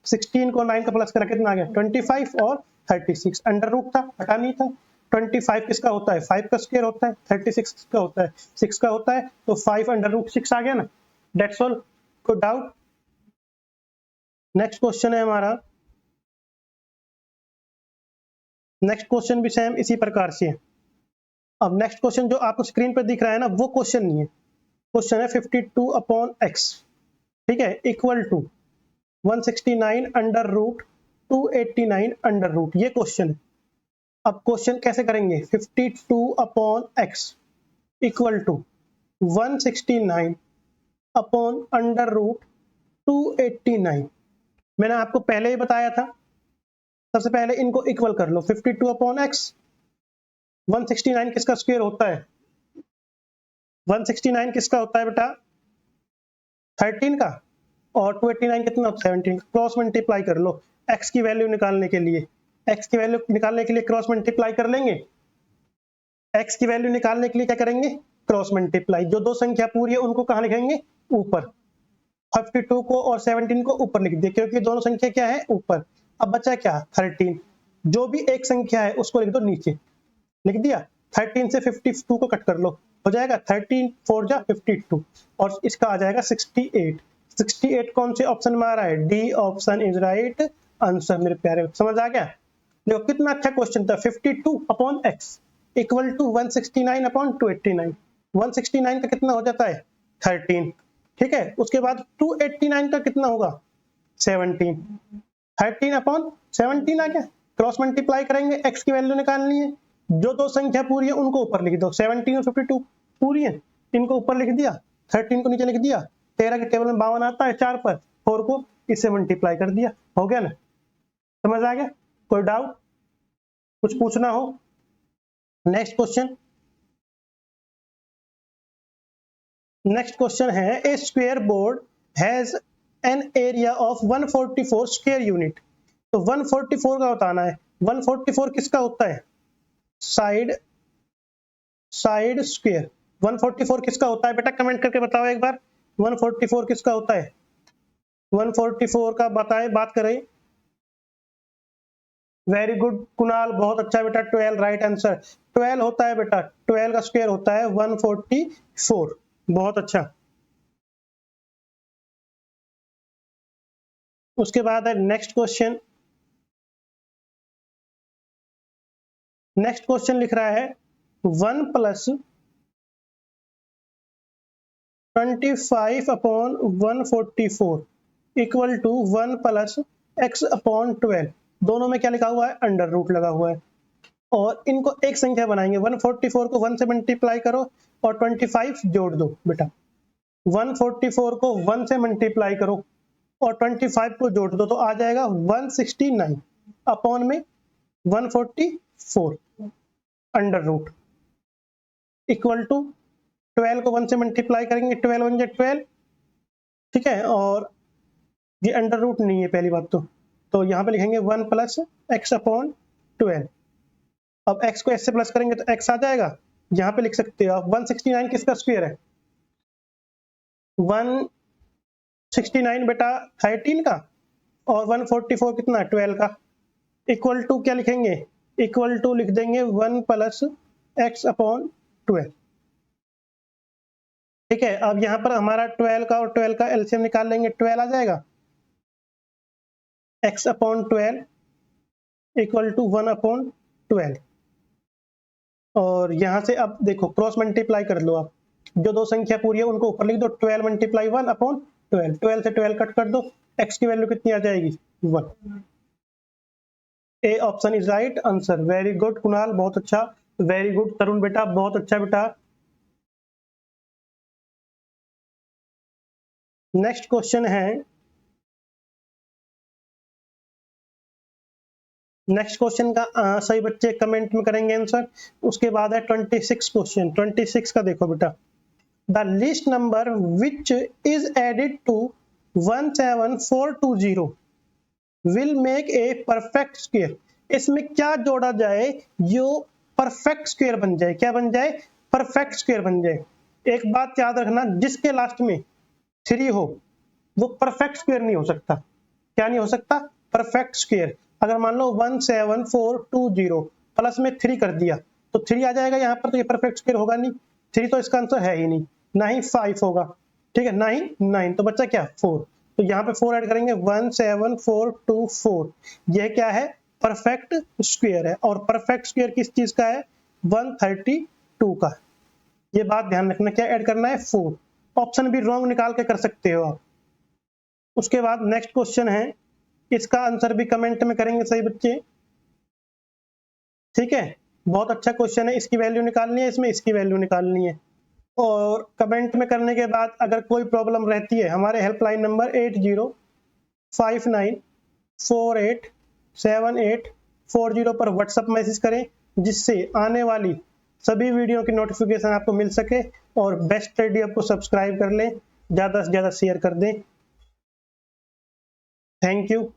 16 को 9 का प्लस करा कितना आ गया 25, और 36 अंडर रूट था, हटा नहीं था, 25 किसका होता है, 5 का स्क्वायर होता है, 36 का होता है, 6 का होता है, तो 5 अंडर रूट 6 आ गया ना, डेट्स ऑल, कोई डाउट। नेक्स्ट क्वेश्चन है हमारा, नेक्स्ट क्वेश्चन भी सेम इसी प्रकार से है। अब नेक्स्ट क्वेश्चन जो आपको स्क्रीन पर दिख रहा है ना, वो क्वेश्चन नहीं है, क्वेश्चन है 52 अपॉन एक्स, ठीक है, equal to 169 under root 289 under root, ये क्वेश्चन है। अब क्वेश्चन कैसे करेंगे, 52 upon x equal to 169 upon under root 289, मैंने आपको पहले ही बताया था। सबसे पहले इनको इक्वल कर लो, 52 अपॉन एक्स, 169 किसका स्क्वायर होता है, 169 किसका होता है बेटा, 13 का, और 289 कितना होता है, 17, क्रॉस मल्टीप्लाई कर लो x की वैल्यू निकालने के लिए, x की वैल्यू निकालने के लिए क्रॉस मल्टीप्लाई कर लेंगे, x की वैल्यू निकालने के लिए क्या करेंगे, क्रॉस मल्टीप्लाई, जो दो संख्या पूरी है उनको कहाँ लिखेंगे, ऊपर, 52 को और 17 को ऊपर लिख दिया, क्योंकि दोनों संख्या क्या है, ऊपर। अब बचा क्या, 13, जो भी एक संख्या है उसको लिख दो नीचे, लिख दिया, 13 से 52 को कट कर लो, हो जाएगा 13 4 जा 52, और इसका आ जाएगा 68। 68 कौन से ऑप्शन में आ रहा है, D option is right answer. मेरे प्यारे समझ आ गया, देखो कितना अच्छा क्वेश्चन था। 52 upon x equal to 169 upon 289, 169 का कितना हो जाता है 13, ठीक है, उसके बाद 289 का कितना होगा 17, 13 अपॉन 17 आ गया, क्रॉस मल्टीप्लाई करेंगे, x की वैल्यू निकालनी है, जो दो संख्या पूरी है उनको ऊपर लिख दो, 17 और 52 पूरी है, इनको ऊपर लिख दिया, 13 को नीचे लिख दिया, 13 के टेबल में 52 आता है 4 पर, 4 को इससे मल्टीप्लाई कर दिया, हो गया ना, समझ आ गया, कोई डाउट, कुछ पूछना हो। नेक्स्ट क्वेश्चन, नेक्स्ट क्वेश्चन है, a square board has an area of 144 square unit, तो 144 का बताना है, 144 किसका होता है, साइड स्क्वायर, 144 किसका होता है बेटा, कमेंट करके बताओ एक बार, 144 किसका होता है, 144 का बताएं, बात करें, वेरी गुड कुणाल, बहुत अच्छा बेटा, 12 राइट आंसर, 12 होता है बेटा, 12 का स्क्वायर होता है 144, बहुत अच्छा। उसके बाद है नेक्स्ट क्वेश्चन, नेक्स्ट क्वेश्चन लिख रहा है 1 plus 25 upon 144 equal to 1 plus x upon 12, दोनों में क्या लिखा हुआ है, अंडर रूट लगा हुआ है, और इनको एक संख्या बनाएंगे, 144 को 1 से मल्टीप्लाई करो और 25 जोड़ दो बेटा, 144 को 1 से मल्टीप्लाई करो और 25 को जोड़ दो, तो आ जाएगा 169 अपॉन में 144 अंडर रूट इक्वल टू 12 को 1 से मल्टीप्लाई करेंगे, 12 1 12, ठीक है, और ये अंडर रूट नहीं है पहली बात तो यहाँ पे लिखेंगे 1 प्लस एक्स अपॉन 12, अब x को s से प्लस करेंगे तो x आ जाएगा, यहाँ पे लिख सकते हो आप 169 किसका स्क्वायर है, 169 बेटा 13 का, और 144 कितना 12 का, इक्वल टू क्या लिखेंगे, इक्वल टू लिख देंगे 1 प्लस एक्स अपॉन 12, ठीक है। अब यहाँ पर हमारा 12 का और 12 का एलसीएम निकाल लेंगे, 12 आ जाएगा, x upon 12 equal to 1 upon 12, और यहाँ से अब देखो क्रॉस मल्टीप्लाई कर लो आप, जो दो संख्या पूरी है उनको ऊपर लिख दो, 12 मल्टीप्लाई 1 अपॉन 12, 12 से 12 कट कर दो, x की वैल्यू कितनी आ जाएगी 1, A option is right answer, very good Kunal, बहुत अच्छा, वेरी गुड तरुण बेटा, बहुत अच्छा बेटा। नेक्स्ट क्वेश्चन है, नेक्स्ट क्वेश्चन का सही बच्चे कमेंट में करेंगे आंसर। उसके बाद है 26 क्वेश्चन, 26 का देखो बेटा, the least number which is added to 17420 will make a perfect square, इसमें क्या जोड़ा जाए जो परफेक्ट स्क्वायर बन जाए, क्या बन जाए, परफेक्ट स्क्वायर बन जाए। एक बात याद रखना, जिसके लास्ट में 3 हो वो परफेक्ट स्क्वायर नहीं हो सकता, क्या नहीं हो सकता, परफेक्ट स्क्वायर। अगर मान लो 17420 प्लस में 3 कर दिया तो 3 आ जाएगा यहाँ पर, तो ये परफेक्ट स्क्वायर होगा नहीं, 3 तो इसका आंसर है ही नहीं, ना ही 5 होगा, ठीक है, ना ही 9, तो बच्चा क्या 4, तो यहाँ पे 4 ऐड करेंगे 1 7 4 2 4, यह क्या है परफेक्ट स्क्वायर है, और परफेक्ट स्क्वायर किस चीज का है 132 का, ये बात ध्यान रखना, क्या ऐड करना है 4, ऑप्शन भी रॉन्ग निकाल के कर सकते हो आप। उसके बाद नेक्स्ट क्वेश्चन है, इसका आंसर भी कमेंट में करेंगे सही बच्चे, ठीक है, बहुत अच्छा क्वेश्चन है, इसकी वैल्यू निकालनी है, इसमें इसकी वैल्यू निकालनी है, और कमेंट में करने के बाद अगर कोई प्रॉब्लम रहती है हमारे हेल्पलाइन नंबर 8059487840 पर व्हाट्सएप मैसेज करें, जिससे आने वाली सभी वीडियो की नोटिफिकेशन आपको मिल सके, और बेस्ट स्टडी आपको सब्सक्राइब कर लें, ज़्यादा से ज़्यादा शेयर कर दें। Thank you.